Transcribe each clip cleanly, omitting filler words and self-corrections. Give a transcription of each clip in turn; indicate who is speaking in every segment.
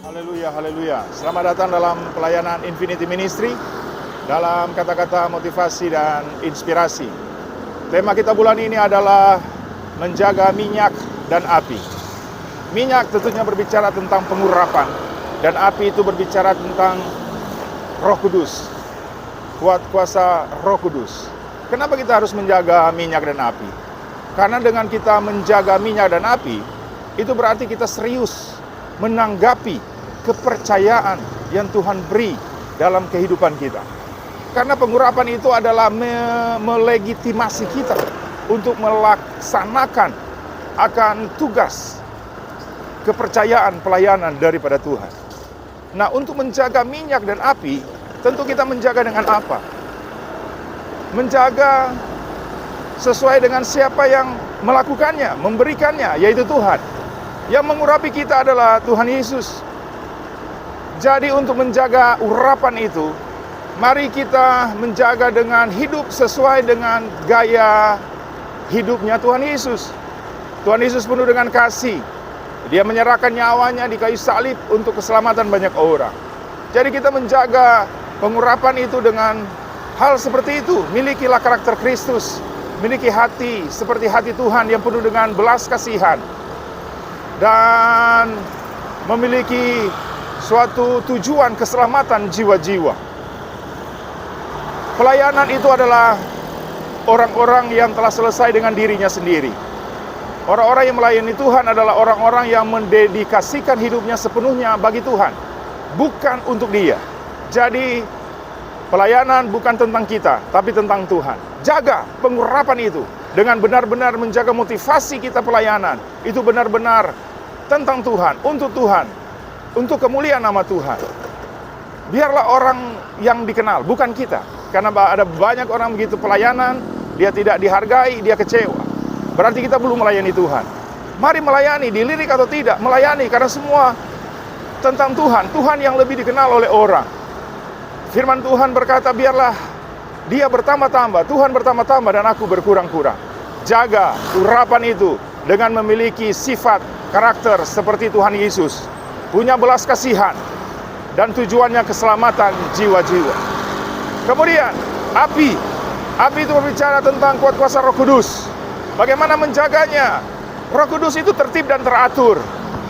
Speaker 1: Haleluya, haleluya. Selamat datang dalam pelayanan Infinity Ministry dalam kata-kata motivasi dan inspirasi. Tema kita bulan ini adalah menjaga minyak dan api. Minyak tentunya berbicara tentang pengurapan, dan api itu berbicara tentang Roh Kudus, kuat kuasa Roh Kudus. Kenapa kita harus menjaga minyak dan api? Karena dengan kita menjaga minyak dan api, itu berarti kita serius menanggapi kepercayaan yang Tuhan beri dalam kehidupan kita. Karena pengurapan itu adalah melegitimasi kita untuk melaksanakan akan tugas kepercayaan pelayanan daripada Tuhan. Nah, untuk menjaga minyak dan api, tentu kita menjaga dengan apa? Menjaga sesuai dengan siapa yang melakukannya, memberikannya, yaitu Tuhan. Yang mengurapi kita adalah Tuhan Yesus. Jadi untuk menjaga urapan itu, mari kita menjaga dengan hidup sesuai dengan gaya hidupnya Tuhan Yesus. Tuhan Yesus penuh dengan kasih. Dia menyerahkan nyawanya di kayu salib untuk keselamatan banyak orang. Jadi kita menjaga pengurapan itu dengan hal seperti itu. Milikilah karakter Kristus, miliki hati seperti hati Tuhan yang penuh dengan belas kasihan, dan memiliki suatu tujuan keselamatan jiwa-jiwa. Pelayanan itu adalah orang-orang yang telah selesai dengan dirinya sendiri. Orang-orang yang melayani Tuhan adalah orang-orang yang mendedikasikan hidupnya sepenuhnya bagi Tuhan, bukan untuk dia. Jadi pelayanan bukan tentang kita, tapi tentang Tuhan. Jaga pengurapan itu dengan benar-benar menjaga motivasi kita pelayanan. Itu benar-benar tentang Tuhan, untuk kemuliaan nama Tuhan. Biarlah orang yang dikenal, bukan kita. Karena ada banyak orang begitu pelayanan, dia tidak dihargai, dia kecewa. Berarti kita belum melayani Tuhan. Mari melayani, dilirik atau tidak, melayani karena semua tentang Tuhan. Tuhan yang lebih dikenal oleh orang. Firman Tuhan berkata, biarlah dia bertambah-tambah, Tuhan bertambah-tambah dan aku berkurang-kurang. Jaga urapan itu dengan memiliki sifat karakter seperti Tuhan Yesus. Punya belas kasihan, dan tujuannya keselamatan jiwa-jiwa. Kemudian, api. Api itu berbicara tentang kuat kuasa Roh Kudus. Bagaimana menjaganya? Roh Kudus itu tertib dan teratur.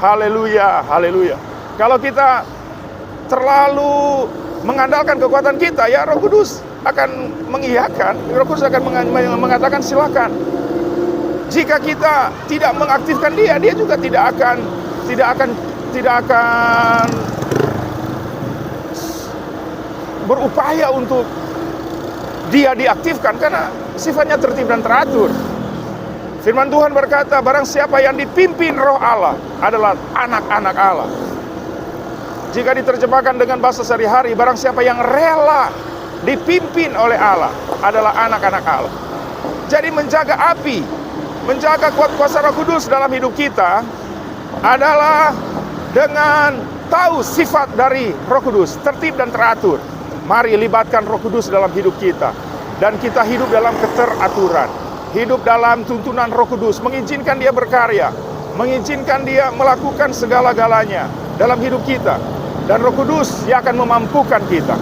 Speaker 1: Haleluya, haleluya. Kalau kita terlalu mengandalkan kekuatan kita, ya Roh Kudus akan mengiyakan, Roh Kudus akan mengatakan silakan. Jika kita tidak mengaktifkan dia, dia juga tidak akan berupaya untuk dia diaktifkan karena sifatnya tertib dan teratur. Firman Tuhan berkata, barang siapa yang dipimpin Roh Allah adalah anak-anak Allah. Jika diterjemahkan dengan bahasa sehari-hari, barang siapa yang rela dipimpin oleh Allah adalah anak-anak Allah. Jadi menjaga api, menjaga kuat kuasa Roh Kudus dalam hidup kita adalah dengan tahu sifat dari Roh Kudus, tertib dan teratur. Mari libatkan Roh Kudus dalam hidup kita, dan kita hidup dalam keteraturan, hidup dalam tuntunan Roh Kudus, mengizinkan dia berkarya, mengizinkan dia melakukan segala-galanya dalam hidup kita, dan Roh Kudus yang akan memampukan kita.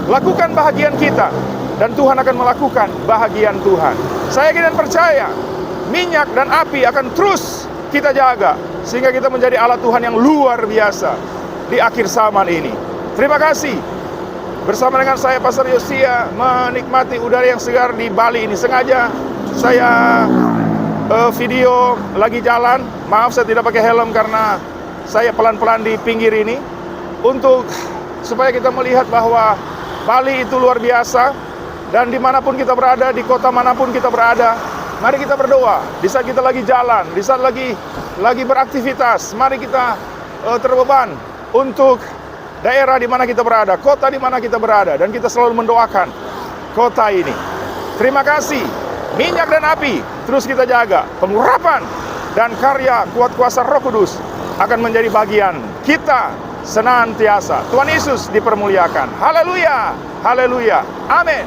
Speaker 1: Lakukan bahagian kita, dan Tuhan akan melakukan bahagian Tuhan. Saya yakin dan percaya, minyak dan api akan terus kita jaga, sehingga kita menjadi alat Tuhan yang luar biasa di akhir zaman ini. Terima kasih. Bersama dengan saya, Pastor Yosia, menikmati udara yang segar di Bali ini. Sengaja saya video lagi jalan. Maaf saya tidak pakai helm karena saya pelan-pelan di pinggir ini, untuk supaya kita melihat bahwa Bali itu luar biasa. Dan dimanapun kita berada, di kota manapun kita berada, mari kita berdoa. Di saat kita lagi jalan, di saat lagi beraktivitas, mari kita terbeban untuk daerah di mana kita berada, kota di mana kita berada, dan kita selalu mendoakan kota ini. Terima kasih. Minyak dan api terus kita jaga. Pengurapan dan karya kuat kuasa Roh Kudus akan menjadi bagian kita senantiasa. Tuhan Yesus dipermuliakan. Haleluya, haleluya, amin.